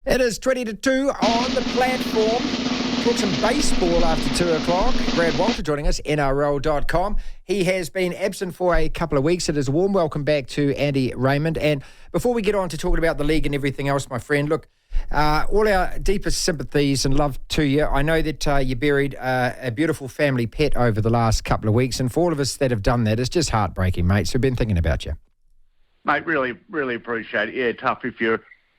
It is 20 to 2 on the platform. Talk some baseball after 2 o'clock. Brad Walter joining us, NRL.com. He has been absent for a couple of weeks. It is a warm welcome back to Andy Raymond. And before we get on to talking about the league and everything else, my friend, look, all our deepest sympathies and love to you. I know that you buried a beautiful family pet over the last couple of weeks. And for all of us that have done that, it's just heartbreaking, mate. So we've been thinking about you. Mate, really appreciate it. Yeah, tough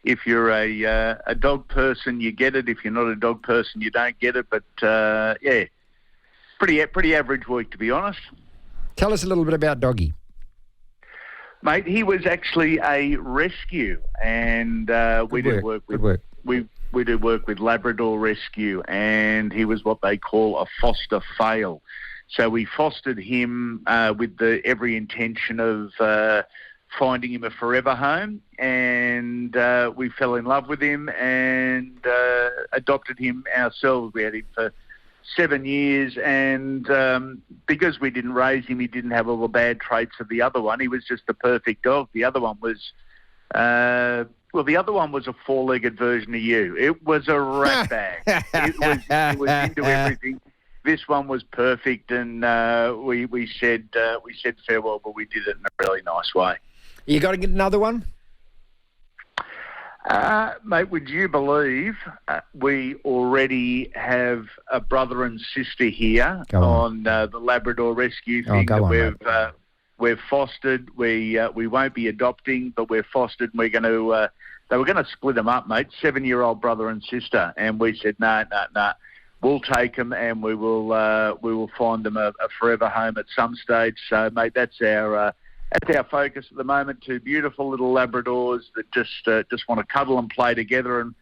if you're a dog person, you get it. If you're not a dog person, you don't get it. But yeah, pretty average week, to be honest. Tell us a little bit about Doggy. Mate, he was actually a rescue, and we do work with Labrador Rescue, and he was what they call a foster fail. So we fostered him with every intention of finding him a forever home, and we fell in love with him and adopted him ourselves. We had him for 7 years, and because we didn't raise him, he didn't have all the bad traits of the other one. He was just the perfect dog. The other one was, the other one was a four-legged version of you. It was a rat bag. It was into everything. This one was perfect, and we said farewell, but we did it in a really nice way. You got to get another one? Mate, would you believe we already have a brother and sister here on the Labrador Rescue thing that we've fostered. We won't be adopting, but we're fostered. And we're going to they were going to split them up, mate. 7-year-old brother and sister, and we said no. We'll take them, and we will find them a forever home at some stage. So, mate, that's our focus at the moment. Two beautiful little Labradors that just want to cuddle and play together, and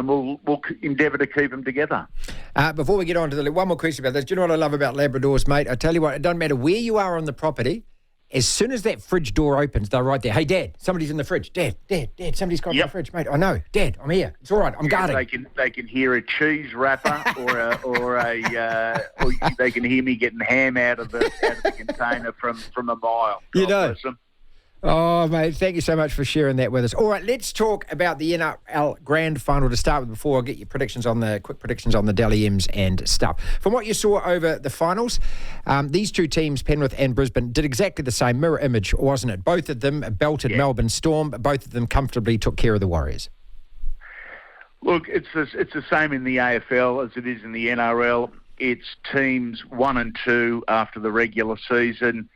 we'll endeavour to keep them together. Before we get on to one more question about this, do you know what I love about Labradors, mate? I tell you what, it doesn't matter where you are on the property. As soon as that fridge door opens, they're right there. Hey, Dad, somebody's in the fridge. Dad, somebody's got in the fridge, mate. I know, Dad, I'm here. It's all right. I'm guarding. They can hear a cheese wrapper or they can hear me getting ham out of the container from a mile. You know. Oh, mate, thank you so much for sharing that with us. All right, let's talk about the NRL Grand Final to start with before I get your quick predictions on the Dally M's and stuff. From what you saw over the finals, these two teams, Penrith and Brisbane, did exactly the same mirror image, wasn't it? Both of them belted Melbourne Storm. Both of them comfortably took care of the Warriors. Look, it's the same in the AFL as it is in the NRL. It's teams 1 and 2 after the regular season,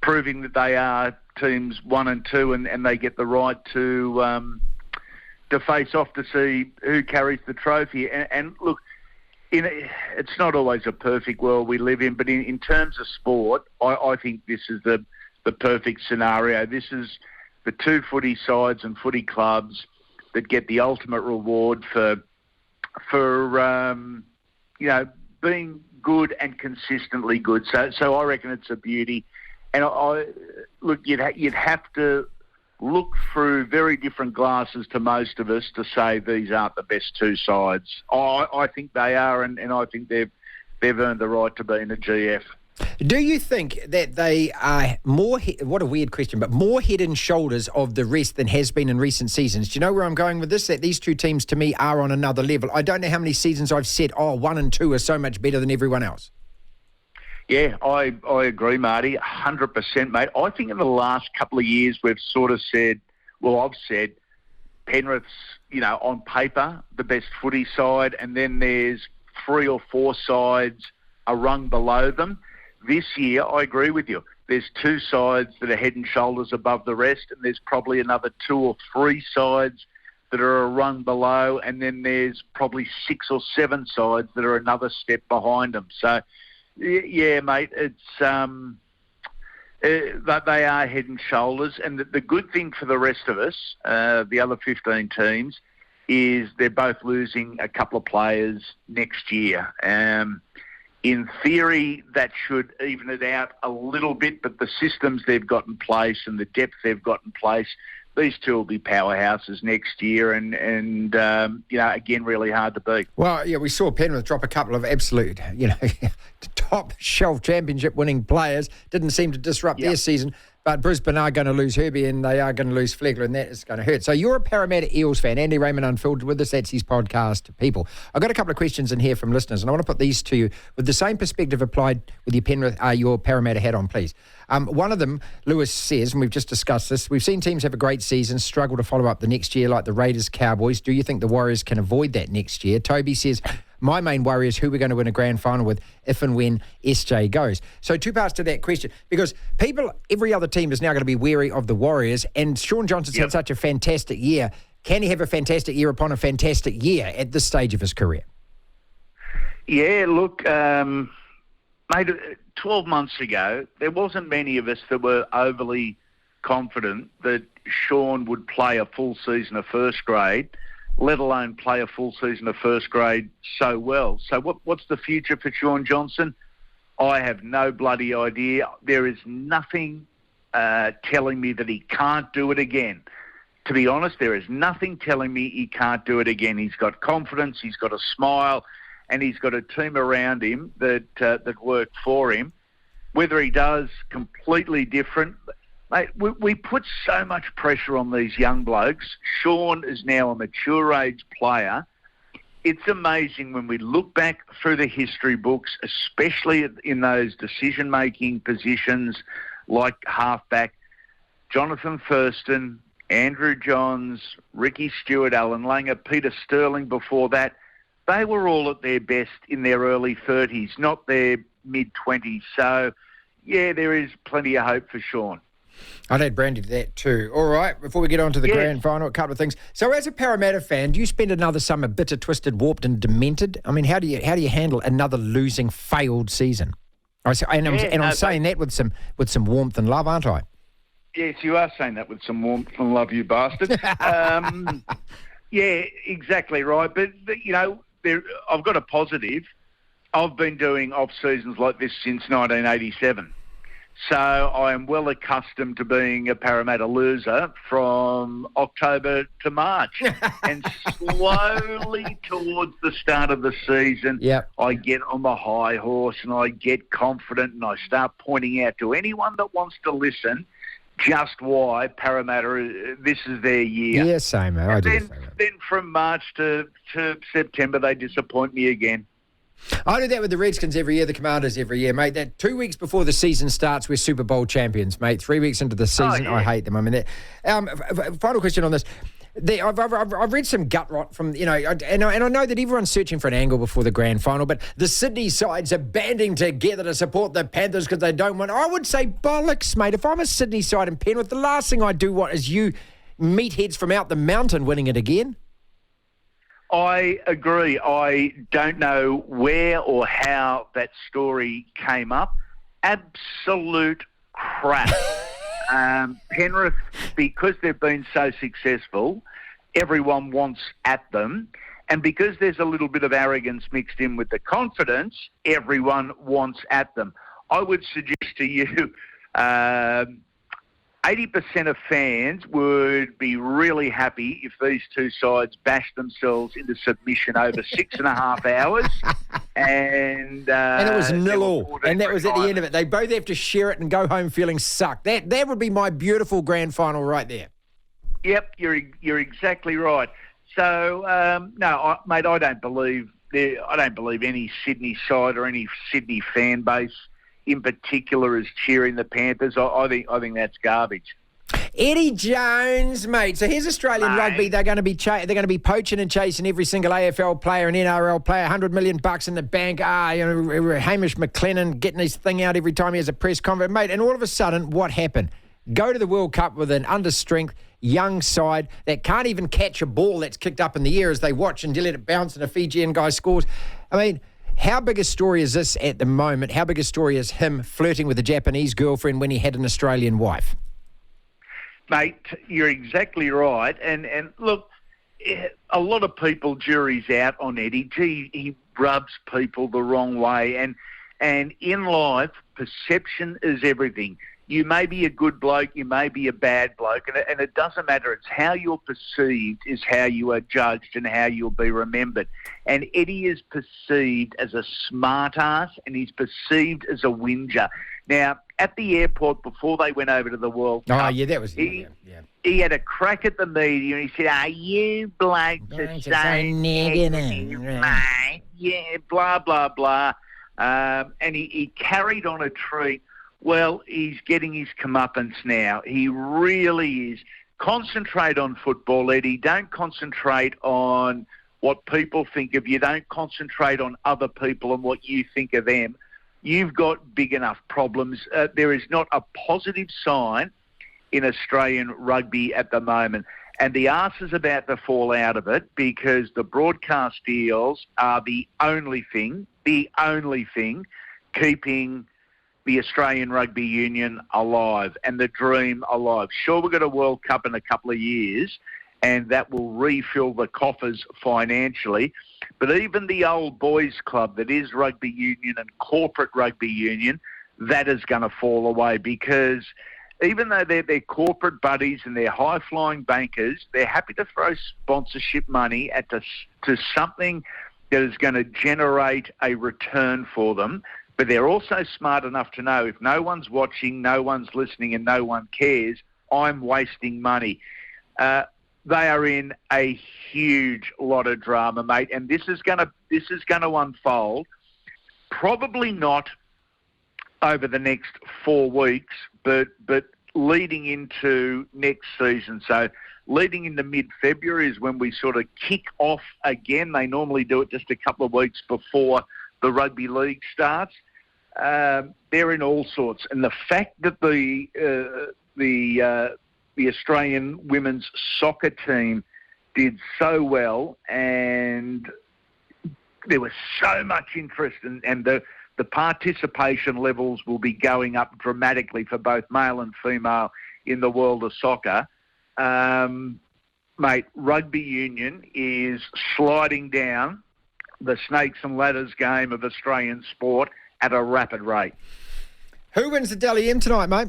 proving that they are teams 1 and 2, and they get the right to face off to see who carries the trophy. And look, it's not always a perfect world we live in, but in terms of sport, I think this is the perfect scenario. This is the two footy sides and footy clubs that get the ultimate reward for being good and consistently good. So I reckon it's a beauty. And you'd have to look through very different glasses to most of us to say these aren't the best two sides. I think they are, and I think they've earned the right to be in a GF. Do you think that they are more, what a weird question, but more head and shoulders of the rest than has been in recent seasons? Do you know where I'm going with this? That these two teams, to me, are on another level. I don't know how many seasons I've said, 1 and 2 are so much better than everyone else. Yeah, I agree, Marty, 100%, mate. I think in the last couple of years we've sort of said, I've said Penrith's, on paper, the best footy side, and then there's 3 or 4 sides a rung below them. This year, I agree with you. There's 2 sides that are head and shoulders above the rest, and there's probably another 2 or 3 sides that are a rung below, and then there's probably 6 or 7 sides that are another step behind them. So, yeah, mate, it's they are head and shoulders. And the good thing for the rest of us, the other 15 teams, is they're both losing a couple of players next year. In theory, that should even it out a little bit, but the systems they've got in place and the depth they've got in place, these two will be powerhouses next year, and again, really hard to beat. Well, yeah, we saw Penrith drop a couple of absolute, top shelf championship winning players. Didn't seem to disrupt their season. But Brisbane are going to lose Herbie and they are going to lose Flegler, and that is going to hurt. So you're a Parramatta Eels fan. Andy Raymond Unfiltered with us. That's his podcast, people. I've got a couple of questions in here from listeners, and I want to put these to you with the same perspective applied with your Parramatta hat on, please. One of them, Lewis says, and we've just discussed this, we've seen teams have a great season, struggle to follow up the next year like the Raiders, Cowboys. Do you think the Warriors can avoid that next year? Toby says, my main worry is who we're going to win a grand final with if and when SJ goes. So 2 parts to that question, because every other team is now going to be wary of the Warriors, and Shaun Johnson's had such a fantastic year. Can he have a fantastic year upon a fantastic year at this stage of his career? Yeah, look, mate, 12 months ago, there wasn't many of us that were overly confident that Shaun would play a full season of first grade, let alone play a full season of first grade so well. So what's the future for Shaun Johnson? I have no bloody idea. There is nothing telling me that he can't do it again. To be honest, there is nothing telling me he can't do it again. He's got confidence, he's got a smile, and he's got a team around him that work for him. Whether he does completely different... Mate, we put so much pressure on these young blokes. Shaun is now a mature age player. It's amazing when we look back through the history books, especially in those decision-making positions like halfback, Jonathan Thurston, Andrew Johns, Ricky Stewart, Alan Langer, Peter Sterling before that. They were all at their best in their early 30s, not their mid-20s. So, yeah, there is plenty of hope for Shaun. I'd add Brandy to that too. All right, before we get on to the grand final, a couple of things. So as a Parramatta fan, do you spend another summer bitter, twisted, warped and demented? I mean, how do you handle another losing, failed season? I'm saying that with some warmth and love, aren't I? Yes, you are saying that with some warmth and love, you bastard. Yeah, exactly right. But you know, I've got a positive. I've been doing off-seasons like this since 1987. So I am well accustomed to being a Parramatta loser from October to March. And slowly towards the start of the season, I get on the high horse and I get confident and I start pointing out to anyone that wants to listen just why Parramatta, this is their year. Yeah, same. Then from March to September, they disappoint me again. I do that with the Redskins every year, the Commanders every year, mate. That 2 weeks before the season starts, we're Super Bowl champions, mate. 3 weeks into the season, I hate them. I mean, final question on this. I've read some gut rot from, and I know that everyone's searching for an angle before the grand final, but the Sydney sides are banding together to support the Panthers because they don't want... I would say bollocks, mate. If I'm a Sydney side in Penrith, the last thing I do want is you meatheads from out the mountain winning it again. I agree. I don't know where or how that story came up. Absolute crap. Penrith, because they've been so successful, everyone wants at them. And because there's a little bit of arrogance mixed in with the confidence, everyone wants at them. I would suggest to you 80% of fans would be really happy if these two sides bashed themselves into submission over 6.5 hours. And it was 0-0. And that was at the end of it. They both have to share it and go home feeling sucked. That would be my beautiful grand final right there. Yep, you're exactly right. So, mate, I don't believe any Sydney side or any Sydney fan base in particular is cheering the Panthers. I think that's garbage. Eddie Jones, mate. So here's Australian rugby. They're going to be poaching and chasing every single AFL player and NRL player. $100 million in the bank. Hamish McLennan getting his thing out every time he has a press conference, mate. And all of a sudden, what happened? Go to the World Cup with an under-strength young side that can't even catch a ball that's kicked up in the air as they watch and let it bounce and a Fijian guy scores. I mean, how big a story is this at the moment? How big a story is him flirting with a Japanese girlfriend when he had an Australian wife? Mate, you're exactly right. And look, a lot of people, jury's out on Eddie. Gee, he rubs people the wrong way. And in life, perception is everything. You may be a good bloke, you may be a bad bloke, and it doesn't matter. It's how you're perceived is how you are judged and how you'll be remembered. And Eddie is perceived as a smart ass and he's perceived as a whinger. Now, at the airport before they went over to the World Cup... Oh, yeah, that was... He had a crack at the media and he said, "Are you blokes are so negative, mate? Yeah, blah, blah, blah." And he carried on a treat. Well, he's getting his comeuppance now. He really is. Concentrate on football, Eddie. Don't concentrate on what people think of you. Don't concentrate on other people and what you think of them. You've got big enough problems. There is not a positive sign in Australian rugby at the moment. And the arse is about to fall out of it because the broadcast deals are the only thing keeping the Australian Rugby Union alive and the dream alive. Sure, we've got a World Cup in a couple of years and that will refill the coffers financially. But even the old boys club that is rugby union and corporate rugby union, that is going to fall away because even though they're corporate buddies and they're high-flying bankers, they're happy to throw sponsorship money to something that is going to generate a return for them. But they're also smart enough to know if no one's watching, no one's listening and no one cares, I'm wasting money. They are in a huge lot of drama, mate, and this is going to unfold. Probably not over the next 4 weeks, but leading into next season. So leading into mid-February is when we sort of kick off again. They normally do it just a couple of weeks before the rugby league starts. They're in all sorts, and the fact that the Australian women's soccer team did so well and there was so much interest and the participation levels will be going up dramatically for both male and female in the world of soccer. Mate, rugby union is sliding down the snakes and ladders game of Australian sport at a rapid rate. Who wins the Dally M tonight, mate?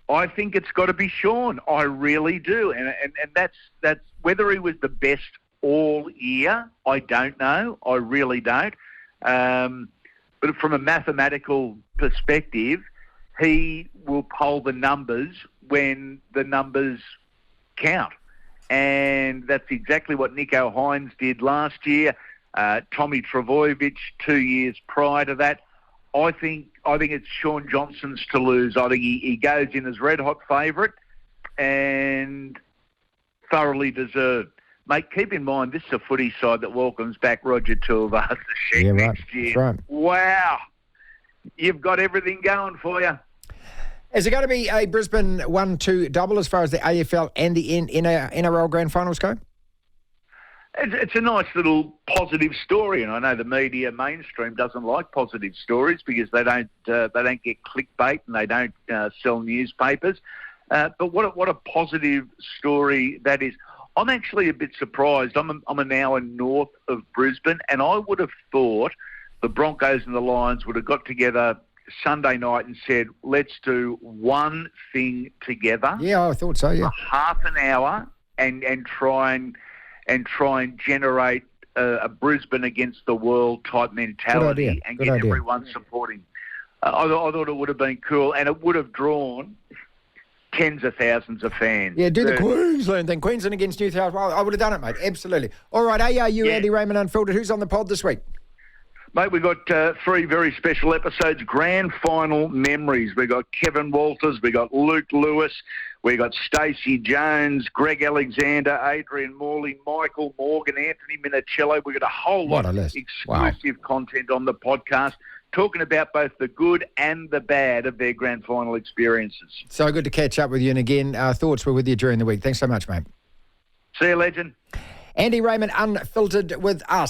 I think it's got to be Sean. I really do. And that's whether he was the best all year, I don't know. I really don't. But from a mathematical perspective, he will poll the numbers when the numbers count. And that's exactly what Nico Hines did last year. Tommy Trbojevic 2 years prior to that. I think it's Sean Johnson's to lose. I think he goes in as red-hot favourite and thoroughly deserved. Mate, keep in mind, this is a footy side that welcomes back Roger Tuivasa next year. Right. Wow. You've got everything going for you. Is it going to be a Brisbane 1-2 double as far as the AFL and the NRL Grand Finals go? It's a nice little positive story, and I know the media mainstream doesn't like positive stories because they don't get clickbait and they don't sell newspapers. But what a positive story that is. I'm actually a bit surprised. I'm an hour north of Brisbane, and I would have thought the Broncos and the Lions would have got together Sunday night and said, let's do one thing together. Yeah, I thought so, yeah. For half an hour and try and generate a Brisbane against the world type mentality and get everyone supporting. I thought it would have been cool, and it would have drawn tens of thousands of fans. Yeah, do the Queensland thing. Queensland against New South Wales. I would have done it, mate. Absolutely. All right, ARU, Andy Raymond Unfiltered. Who's on the pod this week? Mate, we've got 3 very special episodes. Grand final memories. We've got Kevin Walters. We've got Luke Lewis. We've got Stacey Jones, Greg Alexander, Adrian Morley, Michael Morgan, Anthony Minicello. We've got a whole lot of exclusive content on the podcast, talking about both the good and the bad of their grand final experiences. So good to catch up with you. And again, our thoughts were with you during the week. Thanks so much, mate. See you, legend. Andy Raymond Unfiltered with us.